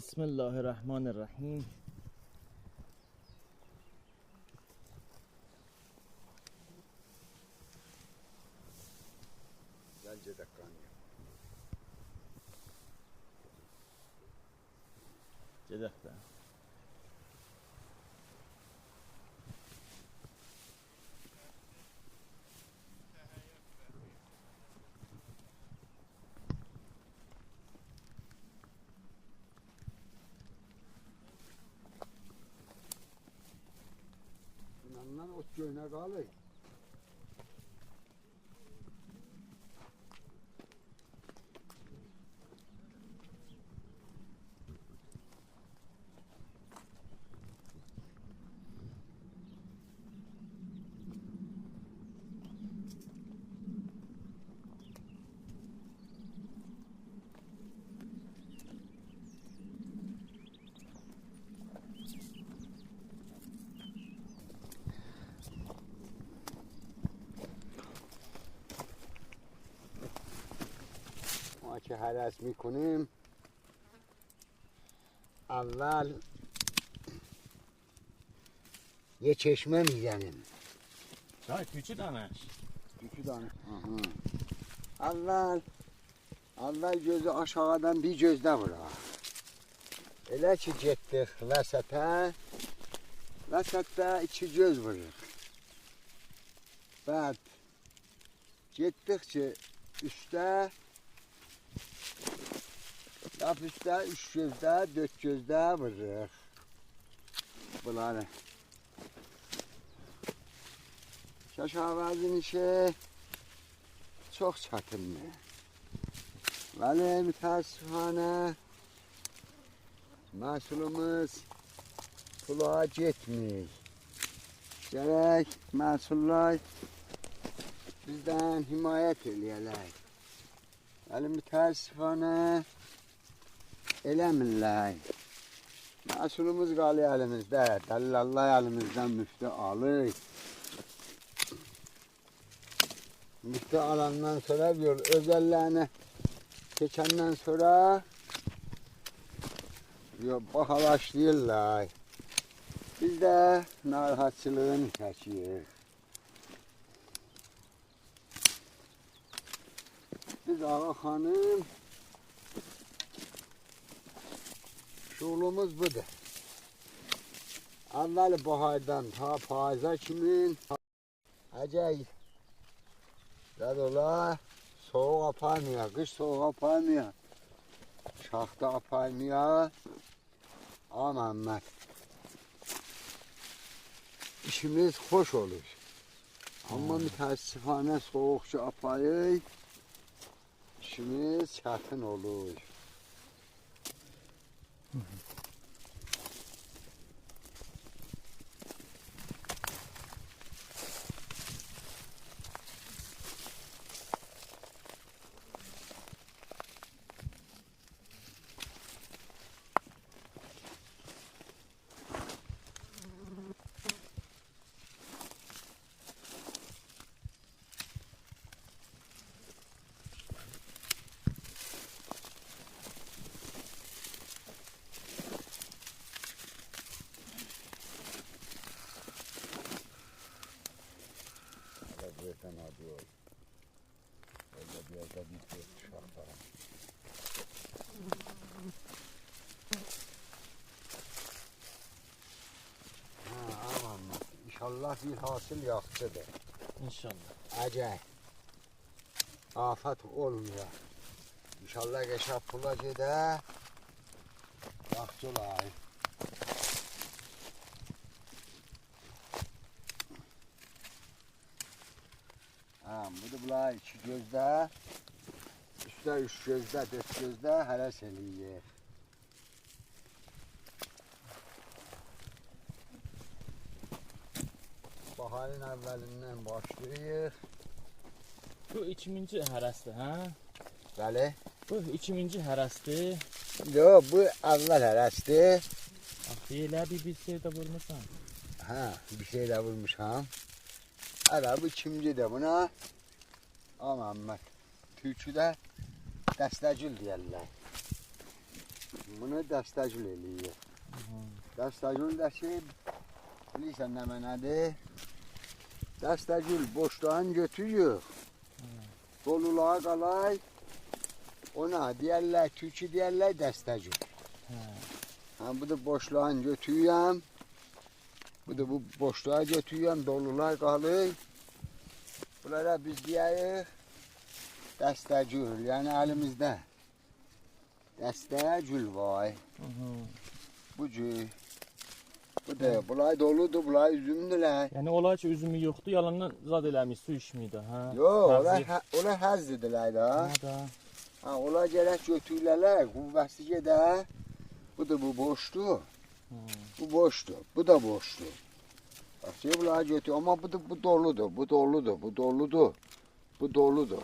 بسم الله الرحمن الرحیم. جدخته Bundan ot göyünə qalır. که هرس میکنیم اول یه چشمه میزنیم. تو چه دانش؟ اول göz aşağıdan bir gözdə vuraq. Elə ki getdik vəsətdə iki göz vururuq. Bəd getdikcə üstdə laf üstdə, üç gözdə, dörd gözdə vururuq bunları. Kəşavəzin işi çox çətindir. Vəli mütəəssüfənə məhsulumuz pula getmir. Gərək məhsullar bizdən himayət eləyərlər. Vəli mütəəssüfənə eləmirlər. Məhsulumuz qalır əlimizdə. Dəllallah əlimizdən müftü alır. Müftü alandan sonra yol özəllərini keçəndən sonra bahalaşdırırlar. Biz də narahatçılığını çəkirik. Biz ağa xanım şuğlumuz budur. Əvvəl bahardan ta payıza kimin əcək zəd ola soğuk aparmıyor, kış soğuk aparmıyor, şaxta aparmıyor. Ağa Məhəmməd, işimiz xoş olur. Amma mütəəssifənə soğukça aparır, işimiz çətin olur. Tanıdıyor. Öyle bir yerde bir şahta. Aman inşallah bir hasıl yaxşıdır. İnşallah. Acayip. Afet olmuyor. İnşallah geçer pula gider. Yaxşı olar. Bu da bunlar iki gözdə, üstə üç gözdə, dörd gözdə hərəs eləyir. Baharın əvvəlindən başlayır. Bu 2000-ci hərəsdir, hə? Bəli. Bu 2000-ci hərəsdir. Yox, bu əvvəl hərəsdir. Elə bir şey də vurmuşsan. Hə, bir şey də vurmuşam. Hələ bu ikinci də buna. Məhəmməd, türküdə dəstəcül deyərlər. Bunu dəstəcül eləyir. Dəstəcül də ki, bilirsən nə mənədir? Dəstəcül boşluğun götürüyor. Doluluğa qalay. Ona deyərlər, türkü deyərlər dəstəcül. Bu da boşluğun götürüyəm. Bu da bu boşluğa götürüyəm, doluluğa qalır. Bunlara biz deyirik dəstəcül, yəni əlimizdə dəstəcül var. Bu cür. Bu da, bunlar doludur, bunlar üzümdürlər. Yəni olar ki, üzümü yoxdur, yalandan zad eləmiş, su içmiydi, hə? Yox, onlar həzzidirlər da. Onlar gərək götürürlər, qüvvəsi gedər. Bu da bu boşdur. Bu boşdur, bu da boşdur. Bax, bunları götür, amma bu doludur, bu doludur, bu doludur, bu doludur.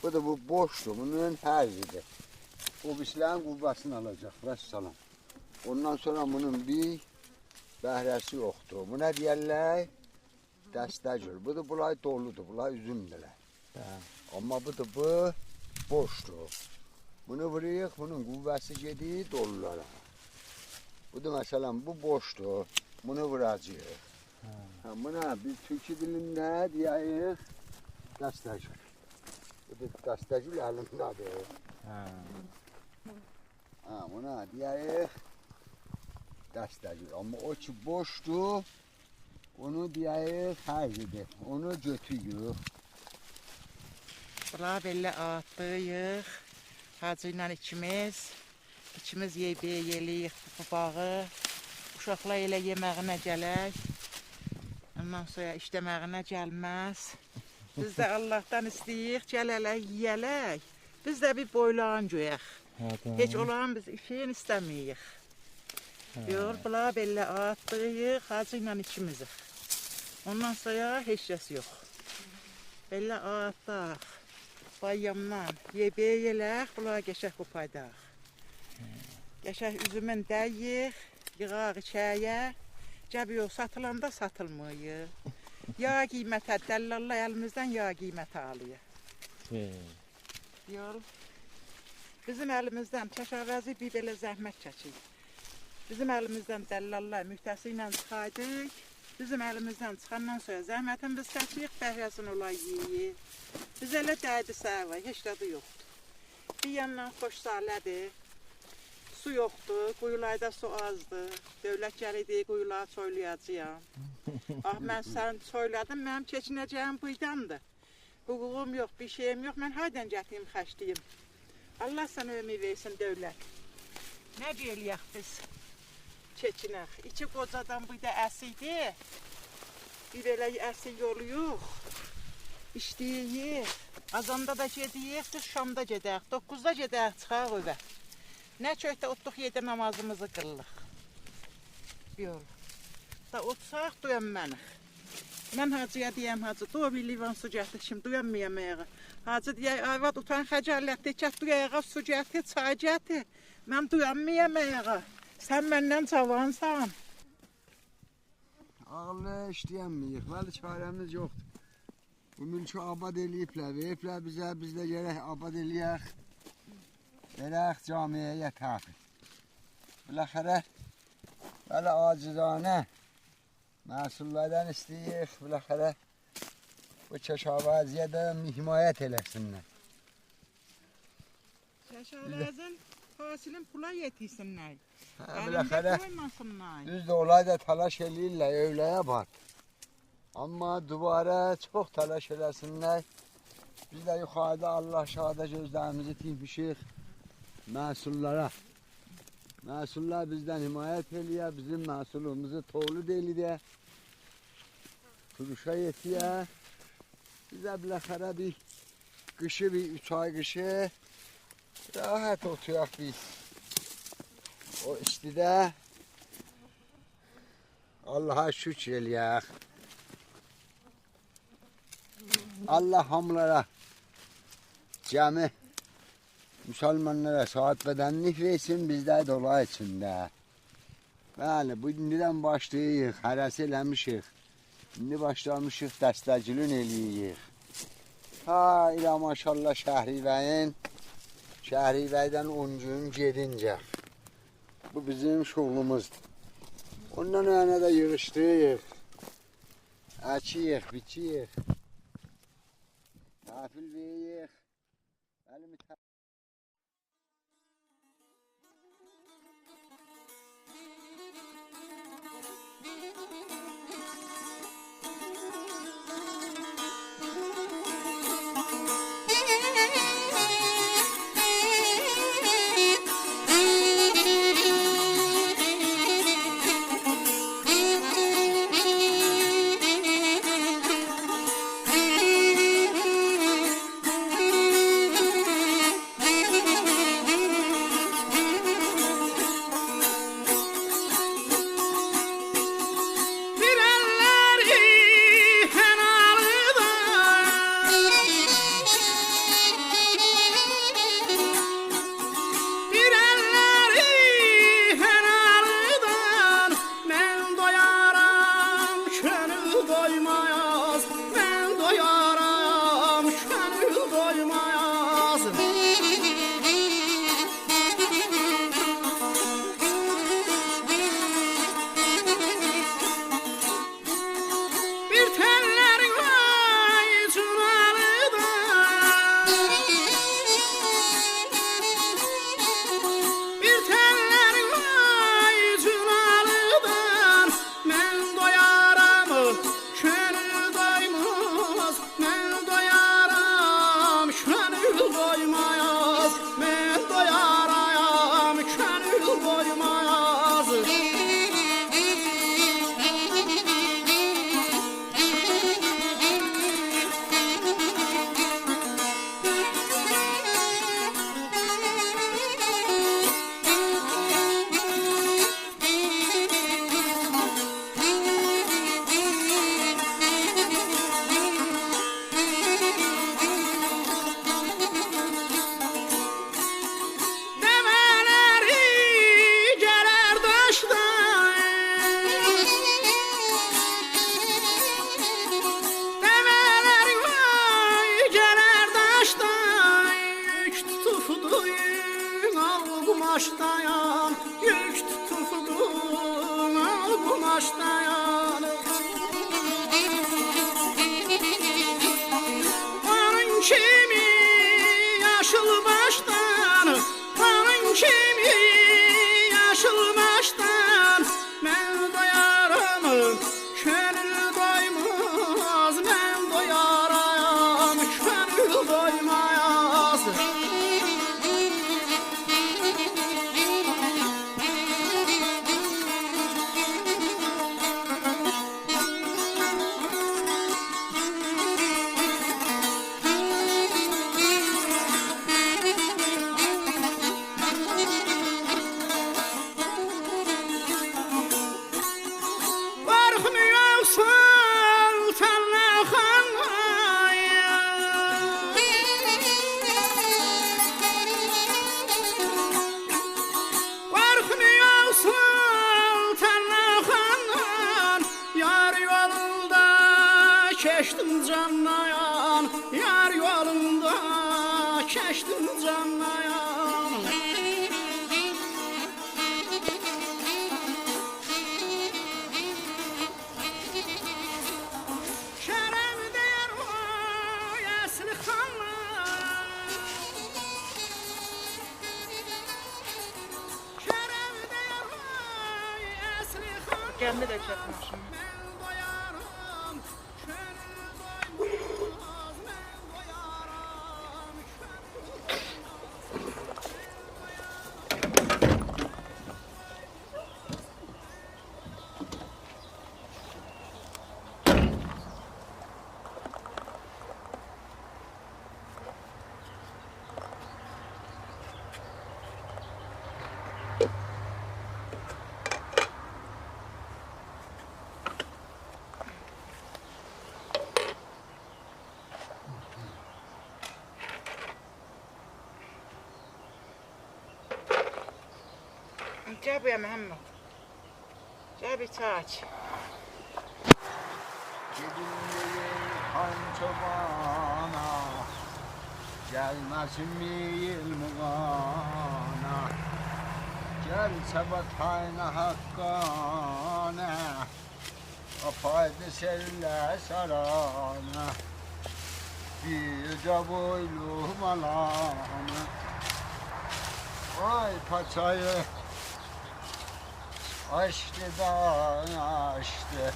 Bu da bu boşdur, bunun hərzidir. O birisilərin qüvvəsini alacaq, vəssalam. Ondan sonra bunun bir bəhrəsi yoxdur. Bu nə deyərlər? Dəstəcül. Bu da bunlar doludur, bunlar üzümdürlər. Amma bu da bu boşdur. Bunu vuruyoruz, bunun qüvvəsi gedir dolulara. Bu da məsələn, bu boşdur. Bunu vuracağıq. Buna biz türkü dilində deyirik dəstəcül. Bu da dəstəcül əlimdədir. Buna deyirik dəstəcül. Amma o ki boşdur, onu deyirik hərzidir. Onu götürüyoruz. Bunlar belə atlayıq. Hacı ilə ikimiz yeməyə yeliyik bu bağı. Uşaqlar elə yeməyinə gələk. Ondan sonra işləməyinə gəlməz. Biz də Allahdan istəyik, gələlək, yiyələk. Biz də bir boylan göyək. Heç olan biz işin istəməyik. Yox, bunlar belə atlayıq, hacı ilə ikimizik. Ondan sonra heç kəs yox. Belə ataq, bayamdan yeməyə yelək, bunlar qəşək qopaydaq. Qəşək üzümün dəyik. Yığaq içəyə, cəbi yox, satılanda satılmıyor. Yağ qiymətə, dəllallar əlimizdən yağ qiymətə alıyor. Yol. Bizim əlimizdən çəşavəzi bir belə zəhmət çəkik. Bizim əlimizdən dəllallar mühtəsi ilə çıxaydıq. Bizim əlimizdən çıxandan sonra zəhmətin biz çəkik, bəhrəsini olay yiyik. Biz elə dəydi səhvə, heç dadı yoxdur. Bir yandan xoş salədir. Su yoxdur, quyularda su azdır. Dövlət gəlidir, quyuları soylayacağım. Mən sən soyladım, mənim keçinəcəyim buydandır. Hüququm yox, bir şeyim yox, mən haydan gətirim, xəşliyim. Allah sənə ömür versin dövlət. Nə deyəliyək biz? Keçinək. İki qocadan buyda əsiydi. Bir elə əsik yolu yox. İşləyik. Azanda da gediyik, biz Şamda gedək. 9-da gedək, çıxaq evə. Nə çöktə otluq yedə namazımızı qıllıq. Yol. Da otsaq duyanmənıq. Mən hacıya deyəm, hacı, doğa bir livan su gətir, şimdi duyanmayam ayağa. Hacı deyək, ayvad utan xəcallətdir, gətir ayağa su gətir, çay gətir. Mən duyanmayam ayağa. Sən məndən cavansan. Ağlı işləyənməyik, vəli çarəmiz yoxdur. Bu mülkü abad eləyiblər, veriblər bizə, biz də gərək abad eləyək. Verək camiyə yətək. Biləxərə, belə acizanə məhsullardan istəyik, biləxərə bu Kəşavəziyə də himayət eləsinlər. Kəşavəzin hasilin pula yetirsinlər. Biləxərə, düz də olay da təlaş eləyirlər, övləyə bax. Amma duvara çox təlaş eləsinlər, Biz de yukarıda Allah aşağıda gözlerimizi dikmişik məhsullara. Məhsullar bizden himayət eləyə, bizim məhsulumuzu toğlu deyiliyə, kuruşa yetiyə. Bizə biləxərə bir qışı, bir 3 ay qışı rahat oturaq biz. O istidə Allah'a şükür eləyək. Allah hamılara, cəmi Müslümanlara saat bedenlik versin, bizler dola içinde. Bəli, bu indidən başlayırıq, hərəsi eləmişik. İndi başlamışıq, dəstəcilin eləyik. Ha, ilə maşallah Şəhrivəydən 10 gün gedincə. Bu bizim şoğlumuzdur. Ondan önə də yığışdırıyıq. Əkiyik, bikiyik. Tafil veriyik. Kumaşdayan, yük tutulduğun al kumaşdayan. Onun kimi yaşıl baştan, onun kimi yaşıl baştan. Ben doyarım, könül doymaz, ben doyarım, könül doymaz. Keçdim canlayan, yar yolunda keçdim canlayan. Şərəm deyər oy əsli xanlar, şərəm deyər oy əsli xanlar. Gəmdə də çəkmişəm. Ben doyarım, könül doymaz, ben doyarım. Gel buraya Mehmet. Gel bir çay aç. Kedimlerin kan çobana, gelmesin mi ilmugana? Gel sabatayna hakkana, apaydı selle sarana. Bir boylu malana, ay paçayı açtı da açtı.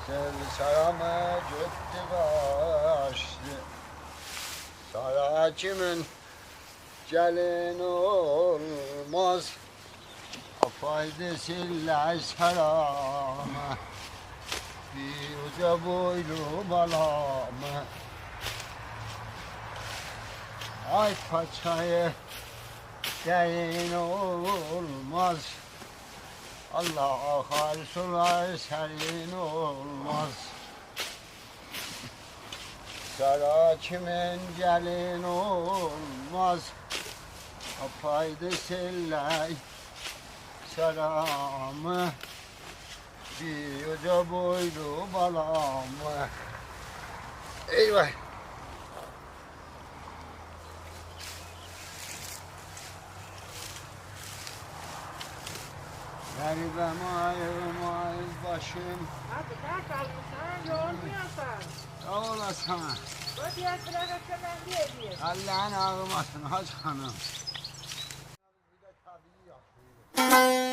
Sel saramı göktü kaçtı. Sara kimin gelin olmaz. Afaydı sille sarama. Bir uca boylu balamı. Ay paçayı gelin olmaz. Allah halsular senin olmaz. Sara kimin gelin olmaz. Apaydı siller saramı. Bir uca boylu balamı. Eyvah. Garibem ayım ayız başım. Hadi ne kalmışsın? Yormuyorsan. Sağ olasana. O diğer sıra kömen diye. Allah'ın ağımasın Hacı Hanım. Bir de tabii yapıyor.